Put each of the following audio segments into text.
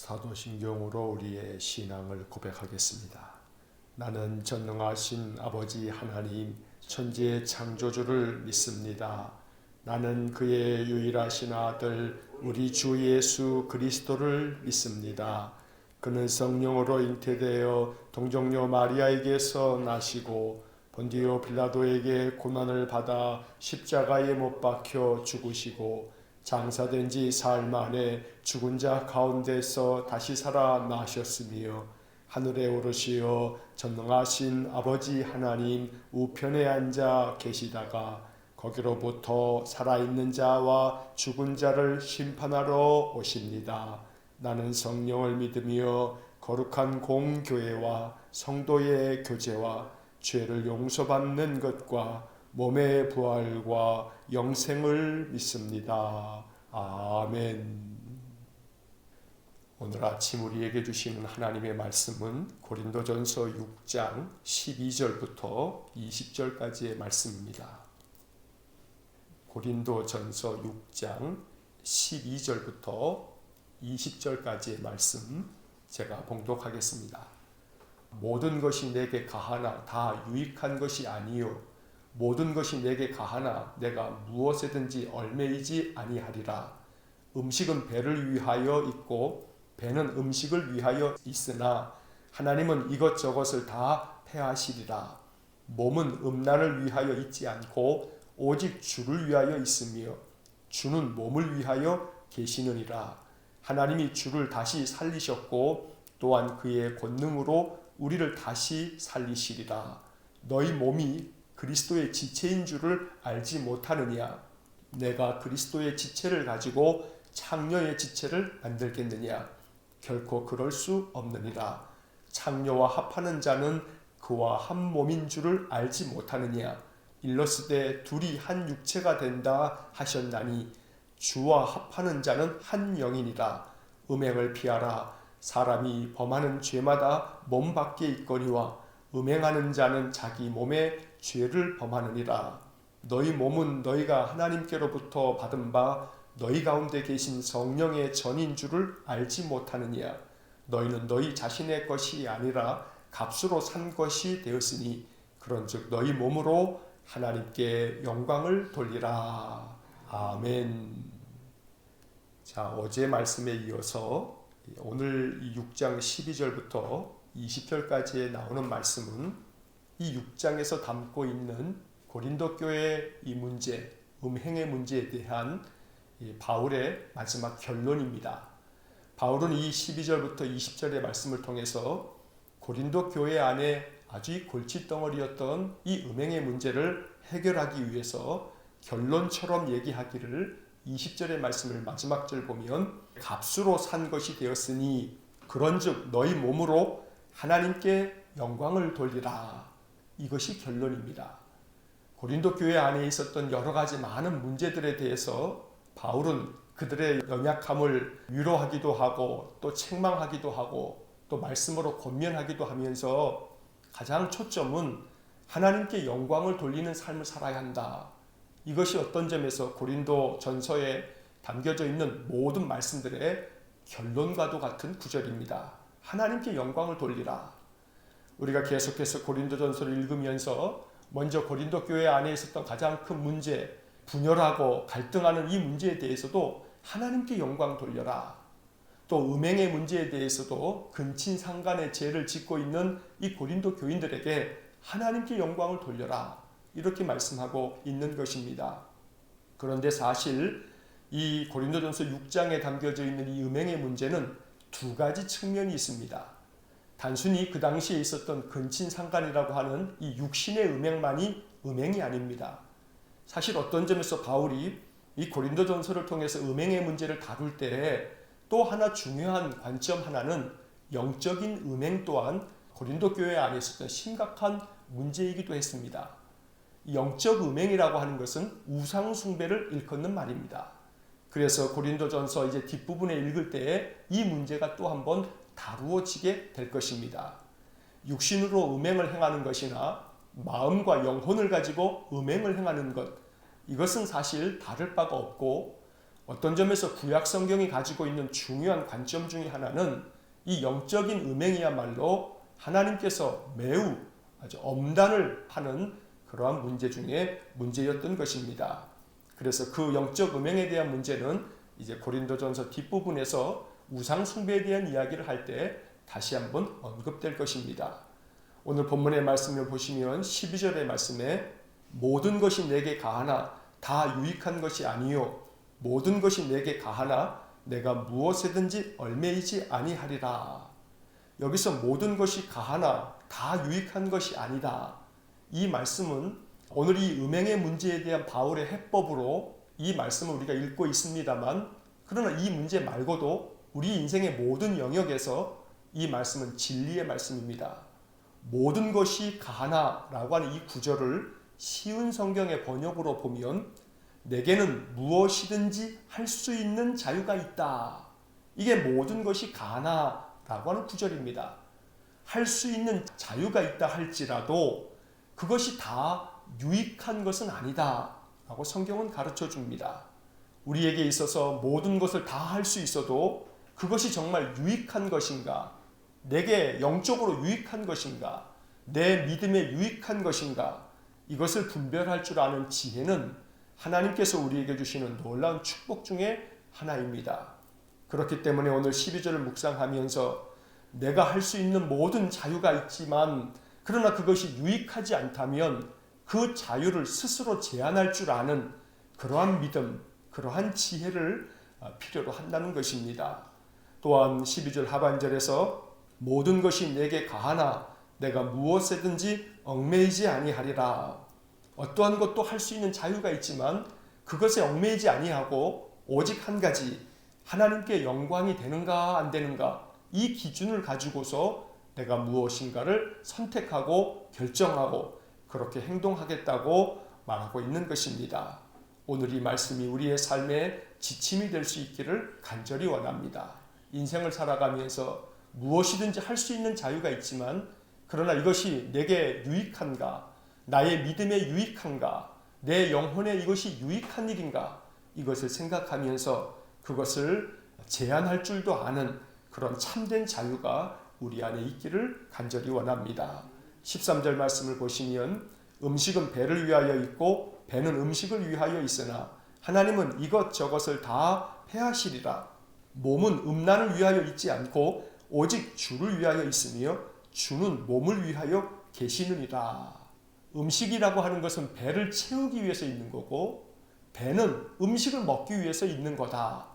사도신경으로 우리의 신앙을 고백하겠습니다. 나는 전능하신 아버지 하나님 천지의 창조주를 믿습니다. 나는 그의 유일하신 아들 우리 주 예수 그리스도를 믿습니다. 그는 성령으로 잉태되어 동정녀 마리아에게서 나시고 본디오 빌라도에게 고난을 받아 십자가에 못 박혀 죽으시고 장사된 지 사흘 만에 죽은 자 가운데서 다시 살아나셨으며 하늘에 오르시어 전능하신 아버지 하나님 우편에 앉아 계시다가 거기로부터 살아있는 자와 죽은 자를 심판하러 오십니다. 나는 성령을 믿으며 거룩한 공교회와 성도의 교제와 죄를 용서받는 것과 몸의 부활과 영생을 믿습니다. 아멘. 오늘 아침 우리에게 주시는 하나님의 말씀은 고린도전서 6장 12절부터 20절까지의 말씀입니다. 고린도전서 6장 12절부터 20절까지의 말씀 제가 봉독하겠습니다. 모든 것이 내게 가하나 다 유익한 것이 아니요 모든 것이 내게 가하나 내가 무엇에든지 얽매이지 아니하리라. 음식은 배를 위하여 있고 배는 음식을 위하여 있으나 하나님은 이것저것을 다 패하시리라. 몸은 음란을 위하여 있지 않고 오직 주를 위하여 있으며 주는 몸을 위하여 계시느니라. 하나님이 주를 다시 살리셨고 또한 그의 권능으로 우리를 다시 살리시리라. 너희 몸이 그리스도의 지체인 줄을 알지 못하느냐? 내가 그리스도의 지체를 가지고 창녀의 지체를 만들겠느냐? 결코 그럴 수 없느니라. 창녀와 합하는 자는 그와 한 몸인 줄을 알지 못하느냐? 일러스되 둘이 한 육체가 된다 하셨나니 주와 합하는 자는 한 영이니라. 음행을 피하라. 사람이 범하는 죄마다 몸 밖에 있거니와 음행하는 자는 자기 몸에 죄를 범하느니라. 너희 몸은 너희가 하나님께로부터 받은 바 너희 가운데 계신 성령의 전인 줄을 알지 못하느냐? 너희는 너희 자신의 것이 아니라 값으로 산 것이 되었으니 그런즉 너희 몸으로 하나님께 영광을 돌리라. 아멘. 자, 어제 말씀에 이어서 오늘 이 6장 12절부터 20절까지에 나오는 말씀은 이 6장에서 담고 있는 고린도 교회의 이 문제, 음행의 문제에 대한 바울의 마지막 결론입니다. 바울은 이 12절부터 20절의 말씀을 통해서 고린도 교회 안에 아주 골칫덩어리였던 이 음행의 문제를 해결하기 위해서 결론처럼 얘기하기를 20절의 말씀을 마지막 절 보면 값으로 산 것이 되었으니 그런즉 너희 몸으로 하나님께 영광을 돌리라. 이것이 결론입니다. 고린도 교회 안에 있었던 여러 가지 많은 문제들에 대해서 바울은 그들의 연약함을 위로하기도 하고 또 책망하기도 하고 또 말씀으로 권면하기도 하면서 가장 초점은 하나님께 영광을 돌리는 삶을 살아야 한다. 이것이 어떤 점에서 고린도 전서에 담겨져 있는 모든 말씀들의 결론과도 같은 구절입니다. 하나님께 영광을 돌리라. 우리가 계속해서 고린도 전서를 읽으면서 먼저 고린도 교회 안에 있었던 가장 큰 문제, 분열하고 갈등하는 이 문제에 대해서도 하나님께 영광 돌려라. 또 음행의 문제에 대해서도 근친상간의 죄를 짓고 있는 이 고린도 교인들에게 하나님께 영광을 돌려라. 이렇게 말씀하고 있는 것입니다. 그런데 사실 이 고린도전서 6장에 담겨져 있는 이 음행의 문제는 두 가지 측면이 있습니다. 단순히 그 당시에 있었던 근친상간이라고 하는 이 육신의 음행만이 음행이 아닙니다. 사실 어떤 점에서 바울이 이 고린도전서를 통해서 음행의 문제를 다룰 때 또 하나 중요한 관점 하나는 영적인 음행 또한 고린도 교회 안에 있었던 심각한 문제이기도 했습니다. 영적 음행이라고 하는 것은 우상 숭배를 일컫는 말입니다. 그래서 고린도전서 이제 뒷부분에 읽을 때에 이 문제가 또 한번 다루어지게 될 것입니다. 육신으로 음행을 행하는 것이나 마음과 영혼을 가지고 음행을 행하는 것, 이것은 사실 다를 바가 없고 어떤 점에서 구약 성경이 가지고 있는 중요한 관점 중에 하나는 이 영적인 음행이야말로 하나님께서 매우 아주 엄단을 하는 그러한 문제 중에 문제였던 것입니다. 그래서 그 영적 음행에 대한 문제는 이제 고린도전서 뒷부분에서 우상 숭배에 대한 이야기를 할 때 다시 한번 언급될 것입니다. 오늘 본문의 말씀을 보시면 12절의 말씀에 모든 것이 내게 가하나 다 유익한 것이 아니요 모든 것이 내게 가하나 내가 무엇에든지 얽매이지 아니하리라. 여기서 모든 것이 가하나 다 유익한 것이 아니다. 이 말씀은 오늘 이 음행의 문제에 대한 바울의 해법으로 이 말씀을 우리가 읽고 있습니다만, 그러나 이 문제 말고도 우리 인생의 모든 영역에서 이 말씀은 진리의 말씀입니다. 모든 것이 가하나라고 하는 이 구절을 쉬운 성경의 번역으로 보면 내게는 무엇이든지 할 수 있는 자유가 있다. 이게 모든 것이 가하나라고 하는 구절입니다. 할 수 있는 자유가 있다 할지라도 그것이 다 유익한 것은 아니다 라고 성경은 가르쳐 줍니다. 우리에게 있어서 모든 것을 다 할 수 있어도 그것이 정말 유익한 것인가, 내게 영적으로 유익한 것인가, 내 믿음에 유익한 것인가, 이것을 분별할 줄 아는 지혜는 하나님께서 우리에게 주시는 놀라운 축복 중에 하나입니다. 그렇기 때문에 오늘 12절을 묵상하면서 내가 할 수 있는 모든 자유가 있지만 그러나 그것이 유익하지 않다면 그 자유를 스스로 제한할 줄 아는 그러한 믿음, 그러한 지혜를 필요로 한다는 것입니다. 또한 12절 하반절에서 모든 것이 내게 가하나 내가 무엇에든지 얽매이지 아니하리라. 어떠한 것도 할 수 있는 자유가 있지만 그것에 얽매이지 아니하고 오직 한 가지, 하나님께 영광이 되는가 안 되는가, 이 기준을 가지고서 내가 무엇인가를 선택하고 결정하고 그렇게 행동하겠다고 말하고 있는 것입니다. 오늘 이 말씀이 우리의 삶의 지침이 될 수 있기를 간절히 원합니다. 인생을 살아가면서 무엇이든지 할 수 있는 자유가 있지만 그러나 이것이 내게 유익한가, 나의 믿음에 유익한가, 내 영혼에 이것이 유익한 일인가, 이것을 생각하면서 그것을 제한할 줄도 아는 그런 참된 자유가 우리 안에 있기를 간절히 원합니다. 13절 말씀을 보시면 음식은 배를 위하여 있고 배는 음식을 위하여 있으나 하나님은 이것저것을 다 패하시리라. 몸은 음란을 위하여 있지 않고 오직 주를 위하여 있으며 주는 몸을 위하여 계시느니라. 음식이라고 하는 것은 배를 채우기 위해서 있는 거고 배는 음식을 먹기 위해서 있는 거다.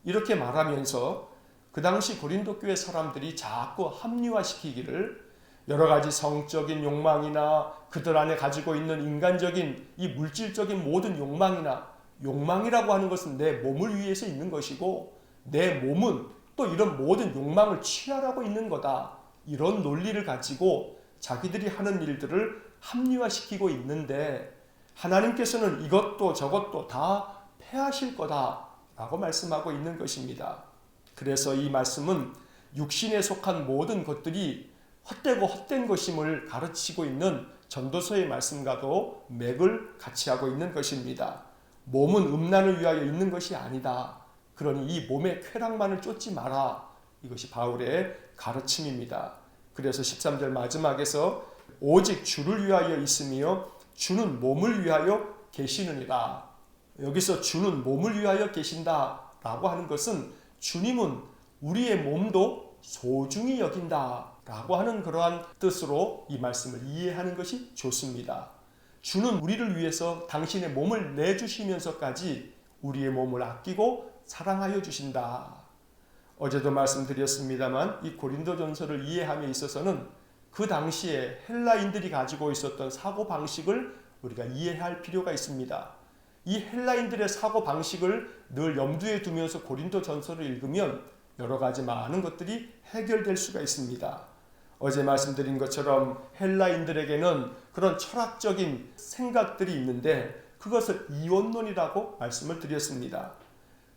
이렇게 말하면서 그 당시 고린도 교회 사람들이 자꾸 합리화시키기를 여러 가지 성적인 욕망이나 그들 안에 가지고 있는 인간적인 이 물질적인 모든 욕망이나, 욕망이라고 하는 것은 내 몸을 위해서 있는 것이고 내 몸은 또 이런 모든 욕망을 취하라고 있는 거다. 이런 논리를 가지고 자기들이 하는 일들을 합리화시키고 있는데 하나님께서는 이것도 저것도 다 패하실 거다라고 말씀하고 있는 것입니다. 그래서 이 말씀은 육신에 속한 모든 것들이 헛되고 헛된 것임을 가르치고 있는 전도서의 말씀과도 맥을 같이 하고 있는 것입니다. 몸은 음란을 위하여 있는 것이 아니다. 그러니 이 몸의 쾌락만을 쫓지 마라. 이것이 바울의 가르침입니다. 그래서 13절 마지막에서 오직 주를 위하여 있으며 주는 몸을 위하여 계시느니라. 여기서 주는 몸을 위하여 계신다라고 하는 것은 주님은 우리의 몸도 소중히 여긴다라고 하는 그러한 뜻으로 이 말씀을 이해하는 것이 좋습니다. 주는 우리를 위해서 당신의 몸을 내주시면서까지 우리의 몸을 아끼고 사랑하여 주신다. 어제도 말씀드렸습니다만 이 고린도전서를 이해함에 있어서는 그 당시에 헬라인들이 가지고 있었던 사고방식을 우리가 이해할 필요가 있습니다. 이 헬라인들의 사고방식을 늘 염두에 두면서 고린도전서를 읽으면 여러 가지 많은 것들이 해결될 수가 있습니다. 어제 말씀드린 것처럼 헬라인들에게는 그런 철학적인 생각들이 있는데 그것을 이원론이라고 말씀을 드렸습니다.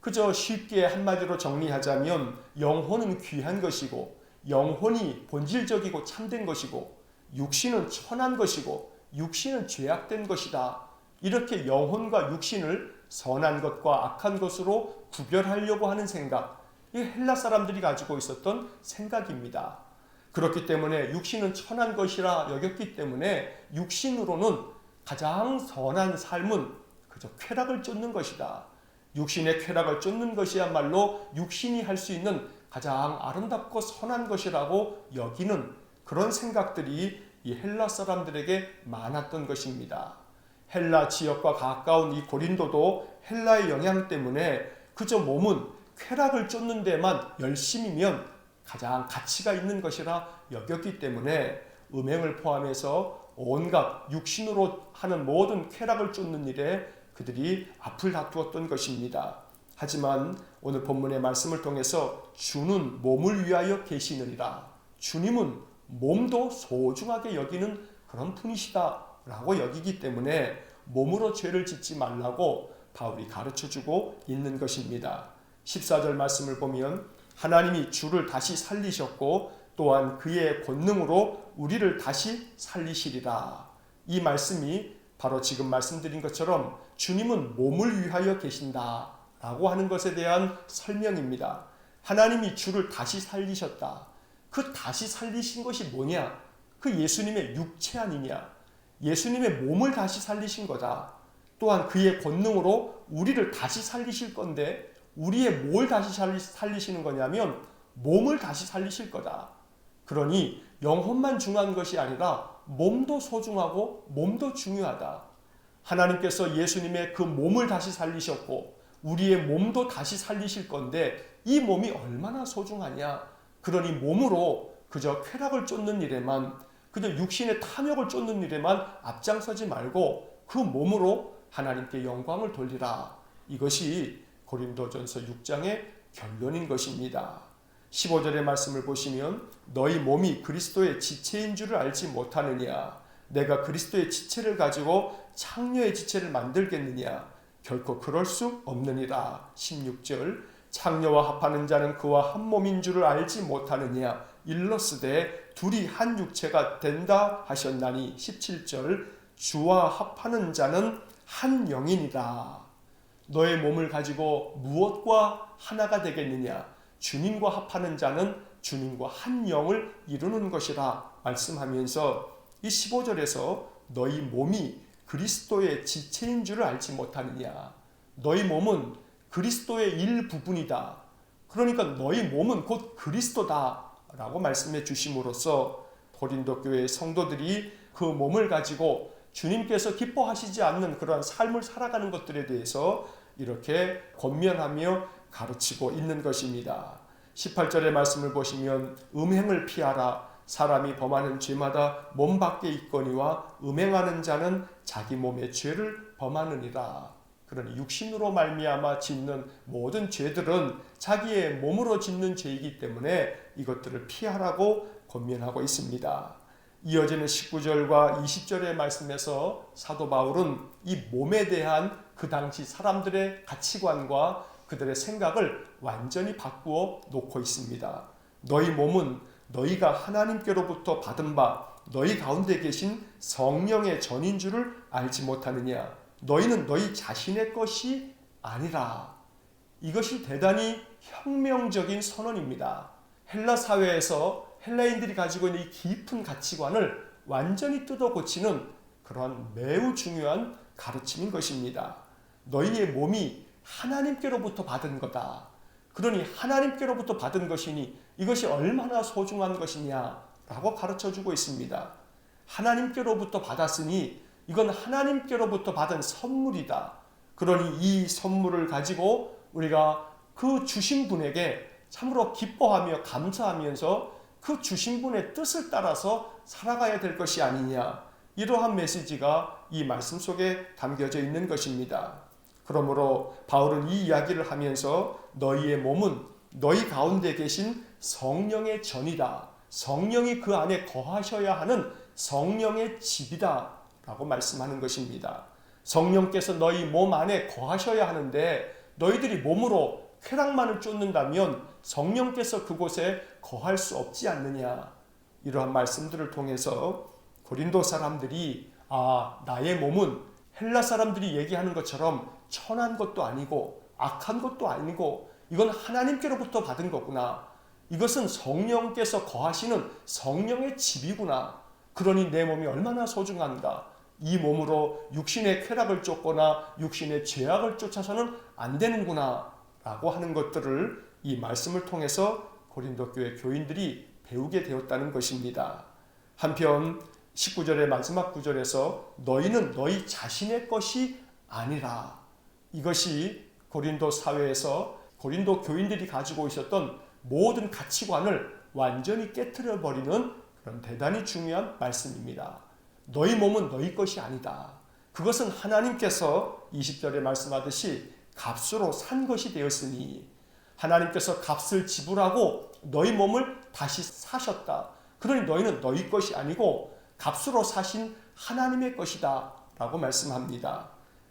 그저 쉽게 한마디로 정리하자면 영혼은 귀한 것이고 영혼이 본질적이고 참된 것이고 육신은 천한 것이고 육신은 죄악된 것이다. 이렇게 영혼과 육신을 선한 것과 악한 것으로 구별하려고 하는 생각, 이 헬라 사람들이 가지고 있었던 생각입니다. 그렇기 때문에 육신은 천한 것이라 여겼기 때문에 육신으로는 가장 선한 삶은 그저 쾌락을 쫓는 것이다. 육신의 쾌락을 쫓는 것이야말로 육신이 할 수 있는 가장 아름답고 선한 것이라고 여기는 그런 생각들이 이 헬라 사람들에게 많았던 것입니다. 헬라 지역과 가까운 이 고린도도 헬라의 영향 때문에 그저 몸은 쾌락을 쫓는 데만 열심이면 가장 가치가 있는 것이라 여겼기 때문에 음행을 포함해서 온갖 육신으로 하는 모든 쾌락을 쫓는 일에 그들이 앞을 다투었던 것입니다. 하지만 오늘 본문의 말씀을 통해서 주는 몸을 위하여 계시느니라. 주님은 몸도 소중하게 여기는 그런 분이시다 라고 여기기 때문에 몸으로 죄를 짓지 말라고 바울이 가르쳐주고 있는 것입니다. 14절 말씀을 보면 하나님이 주를 다시 살리셨고 또한 그의 권능으로 우리를 다시 살리시리라. 이 말씀이 바로 지금 말씀드린 것처럼 주님은 몸을 위하여 계신다 라고 하는 것에 대한 설명입니다. 하나님이 주를 다시 살리셨다. 그 다시 살리신 것이 뭐냐? 그 예수님의 육체 아니냐? 예수님의 몸을 다시 살리신 거다. 또한 그의 권능으로 우리를 다시 살리실 건데 우리의 뭘 다시 살리시는 거냐면 몸을 다시 살리실 거다. 그러니 영혼만 중요한 것이 아니라 몸도 소중하고 몸도 중요하다. 하나님께서 예수님의 그 몸을 다시 살리셨고 우리의 몸도 다시 살리실 건데 이 몸이 얼마나 소중하냐. 그러니 몸으로 그저 쾌락을 쫓는 일에만, 그저 육신의 탐욕을 쫓는 일에만 앞장서지 말고 그 몸으로 하나님께 영광을 돌리라. 이것이 고린도전서 6장의 결론인 것입니다. 15절의 말씀을 보시면 너희 몸이 그리스도의 지체인 줄을 알지 못하느냐? 내가 그리스도의 지체를 가지고 창녀의 지체를 만들겠느냐? 결코 그럴 수 없느니라. 16절 창녀와 합하는 자는 그와 한 몸인 줄을 알지 못하느냐? 일러스되 둘이 한 육체가 된다 하셨나니. 17절 주와 합하는 자는 한 영이니라. 너의 몸을 가지고 무엇과 하나가 되겠느냐? 주님과 합하는 자는 주님과 한 영을 이루는 것이라 말씀하면서 이 15절에서 너희 몸이 그리스도의 지체인 줄을 알지 못하느냐. 너희 몸은 그리스도의 일부분이다. 그러니까 너희 몸은 곧 그리스도다 라고 말씀해 주심으로써 고린도 교회의 성도들이 그 몸을 가지고 주님께서 기뻐하시지 않는 그러한 삶을 살아가는 것들에 대해서 이렇게 권면하며 가르치고 있는 것입니다. 18절의 말씀을 보시면 음행을 피하라. 사람이 범하는 죄마다 몸 밖에 있거니와 음행하는 자는 자기 몸의 죄를 범하느니라. 그러니 육신으로 말미암아 짓는 모든 죄들은 자기의 몸으로 짓는 죄이기 때문에 이것들을 피하라고 권면하고 있습니다. 이어지는 19절과 20절의 말씀에서 사도 바울은 이 몸에 대한 그 당시 사람들의 가치관과 그들의 생각을 완전히 바꾸어 놓고 있습니다. 너희 몸은 너희가 하나님께로부터 받은 바 너희 가운데 계신 성령의 전인 줄을 알지 못하느냐. 너희는 너희 자신의 것이 아니라. 이것이 대단히 혁명적인 선언입니다. 헬라 사회에서 헬라인들이 가지고 있는 이 깊은 가치관을 완전히 뜯어 고치는 그런 매우 중요한 가르침인 것입니다. 너희의 몸이 하나님께로부터 받은 거다. 그러니 하나님께로부터 받은 것이니 이것이 얼마나 소중한 것이냐라고 가르쳐주고 있습니다. 하나님께로부터 받았으니 이건 하나님께로부터 받은 선물이다. 그러니 이 선물을 가지고 우리가 그 주신 분에게 참으로 기뻐하며 감사하면서 그 주신 분의 뜻을 따라서 살아가야 될 것이 아니냐. 이러한 메시지가 이 말씀 속에 담겨져 있는 것입니다. 그러므로 바울은 이 이야기를 하면서 너희의 몸은 너희 가운데 계신 성령의 전이다. 성령이 그 안에 거하셔야 하는 성령의 집이다 라고 말씀하는 것입니다. 성령께서 너희 몸 안에 거하셔야 하는데 너희들이 몸으로 쾌락만을 쫓는다면 성령께서 그곳에 거할 수 없지 않느냐. 이러한 말씀들을 통해서 고린도 사람들이 나의 몸은 헬라 사람들이 얘기하는 것처럼 천한 것도 아니고 악한 것도 아니고 이건 하나님께로부터 받은 거구나. 이것은 성령께서 거하시는 성령의 집이구나. 그러니 내 몸이 얼마나 소중한가. 이 몸으로 육신의 쾌락을 쫓거나 육신의 죄악을 쫓아서는 안 되는구나 라고 하는 것들을 이 말씀을 통해서 고린도 교회 교인들이 배우게 되었다는 것입니다. 한편 19절의 마지막 구절에서 너희는 너희 자신의 것이 아니라, 이것이 고린도 사회에서 고린도 교인들이 가지고 있었던 모든 가치관을 완전히 깨트려 버리는 그런 대단히 중요한 말씀입니다. 너희 몸은 너희 것이 아니다. 그것은 하나님께서 20절에 말씀하듯이 값으로 산 것이 되었으니, 하나님께서 값을 지불하고 너희 몸을 다시 사셨다. 그러니 너희는 너희 것이 아니고 값으로 사신 하나님의 것이다 라고 말씀합니다.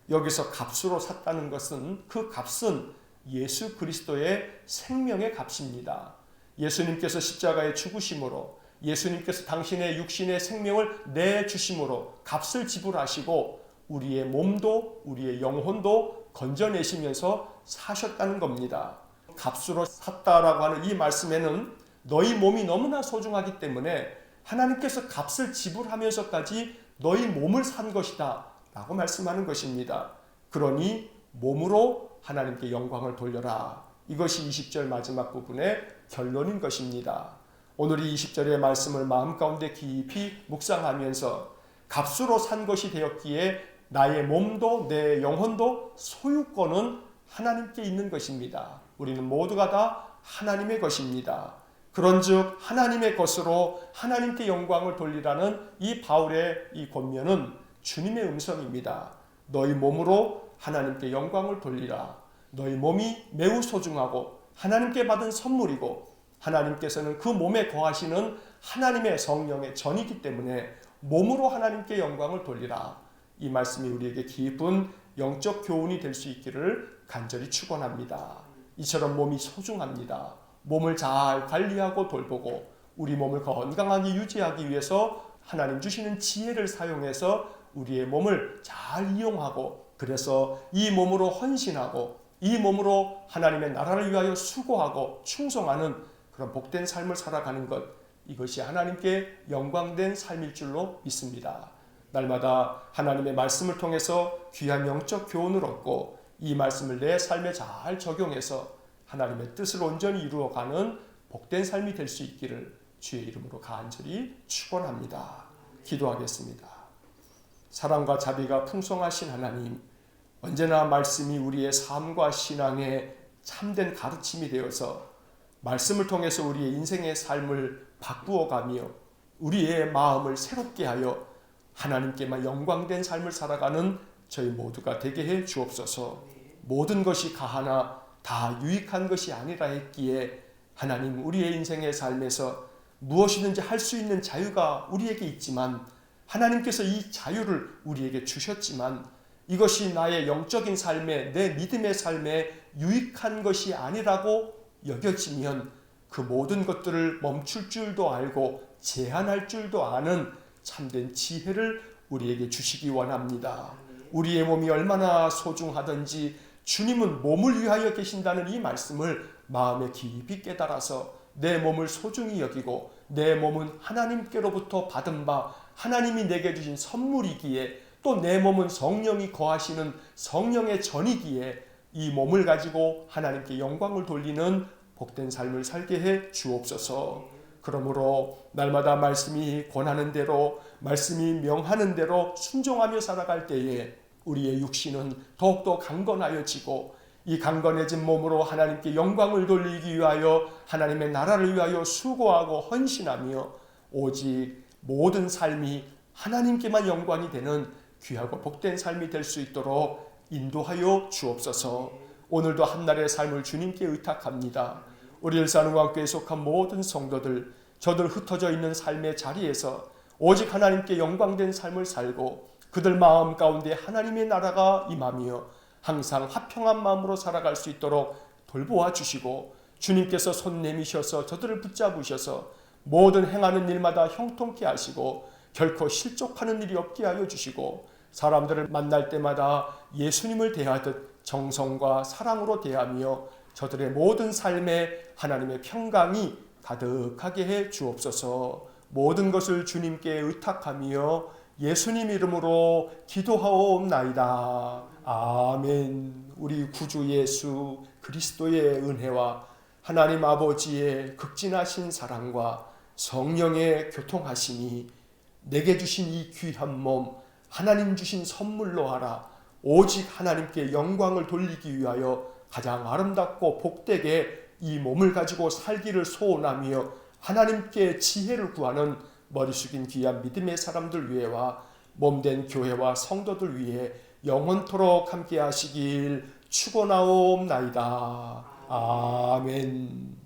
여기서 값으로 샀다는 것은, 그 값은 예수 그리스도의 생명의 값입니다. 예수님께서 십자가에 죽으심으로, 예수님께서 당신의 육신의 생명을 내주심으로 값을 지불하시고 우리의 몸도 우리의 영혼도 건져내시면서 사셨다는 겁니다. 값으로 샀다라고 하는 이 말씀에는 너희 몸이 너무나 소중하기 때문에 하나님께서 값을 지불하면서까지 너희 몸을 산 것이다 라고 말씀하는 것입니다. 그러니 몸으로 하나님께 영광을 돌려라. 이것이 20절 마지막 부분의 결론인 것입니다. 오늘 이 20절의 말씀을 마음 가운데 깊이 묵상하면서 값으로 산 것이 되었기에 나의 몸도 내 영혼도 소유권은 하나님께 있는 것입니다. 우리는 모두가 다 하나님의 것입니다. 그런즉 하나님의 것으로 하나님께 영광을 돌리라는 이 바울의 이 권면은 주님의 음성입니다. 너희 몸으로 하나님께 영광을 돌리라. 너희 몸이 매우 소중하고 하나님께 받은 선물이고 하나님께서는 그 몸에 거하시는 하나님의 성령의 전이기 때문에 몸으로 하나님께 영광을 돌리라. 이 말씀이 우리에게 깊은 영적 교훈이 될 수 있기를 간절히 축원합니다. 이처럼 몸이 소중합니다. 몸을 잘 관리하고 돌보고 우리 몸을 건강하게 유지하기 위해서 하나님 주시는 지혜를 사용해서 우리의 몸을 잘 이용하고, 그래서 이 몸으로 헌신하고 이 몸으로 하나님의 나라를 위하여 수고하고 충성하는 그런 복된 삶을 살아가는 것, 이것이 하나님께 영광된 삶일 줄로 믿습니다. 날마다 하나님의 말씀을 통해서 귀한 영적 교훈을 얻고 이 말씀을 내 삶에 잘 적용해서 하나님의 뜻을 온전히 이루어가는 복된 삶이 될 수 있기를 주의 이름으로 간절히 축원합니다. 기도하겠습니다. 사랑과 자비가 풍성하신 하나님, 언제나 말씀이 우리의 삶과 신앙의 참된 가르침이 되어서 말씀을 통해서 우리의 인생의 삶을 바꾸어가며 우리의 마음을 새롭게 하여 하나님께만 영광된 삶을 살아가는 저희 모두가 되게 해 주옵소서. 모든 것이 가하나 다 유익한 것이 아니라 했기에 하나님, 우리의 인생의 삶에서 무엇이든지 할 수 있는 자유가 우리에게 있지만 하나님께서 이 자유를 우리에게 주셨지만 이것이 나의 영적인 삶에, 내 믿음의 삶에 유익한 것이 아니라고 여겨지면 그 모든 것들을 멈출 줄도 알고 제한할 줄도 아는 참된 지혜를 우리에게 주시기 원합니다. 우리의 몸이 얼마나 소중하든지 주님은 몸을 위하여 계신다는 이 말씀을 마음에 깊이 깨달아서 내 몸을 소중히 여기고 내 몸은 하나님께로부터 받은 바 하나님이 내게 주신 선물이기에 또 내 몸은 성령이 거하시는 성령의 전이기에 이 몸을 가지고 하나님께 영광을 돌리는 복된 삶을 살게 해 주옵소서. 그러므로 날마다 말씀이 권하는 대로, 말씀이 명하는 대로 순종하며 살아갈 때에 우리의 육신은 더욱더 강건하여지고 이 강건해진 몸으로 하나님께 영광을 돌리기 위하여 하나님의 나라를 위하여 수고하고 헌신하며 오직 모든 삶이 하나님께만 영광이 되는 귀하고 복된 삶이 될 수 있도록 인도하여 주옵소서. 오늘도 한날의 삶을 주님께 의탁합니다. 우리 일산응원교회에 속한 모든 성도들, 저들 흩어져 있는 삶의 자리에서 오직 하나님께 영광된 삶을 살고 그들 마음 가운데 하나님의 나라가 임하며 항상 화평한 마음으로 살아갈 수 있도록 돌보아 주시고 주님께서 손 내미셔서 저들을 붙잡으셔서 모든 행하는 일마다 형통케 하시고 결코 실족하는 일이 없게 하여 주시고 사람들을 만날 때마다 예수님을 대하듯 정성과 사랑으로 대하며 저들의 모든 삶에 하나님의 평강이 가득하게 해 주옵소서. 모든 것을 주님께 의탁하며 예수님 이름으로 기도하옵나이다. 아멘. 우리 구주 예수 그리스도의 은혜와 하나님 아버지의 극진하신 사랑과 성령의 교통하심이 내게 주신 이 귀한 몸 하나님 주신 선물로 하라. 오직 하나님께 영광을 돌리기 위하여 가장 아름답고 복되게 이 몸을 가지고 살기를 소원하며 하나님께 지혜를 구하는 머리 숙인 귀한 믿음의 사람들 위해와 몸된 교회와 성도들 위해 영원토록 함께 하시길 축원하옵나이다. 아멘.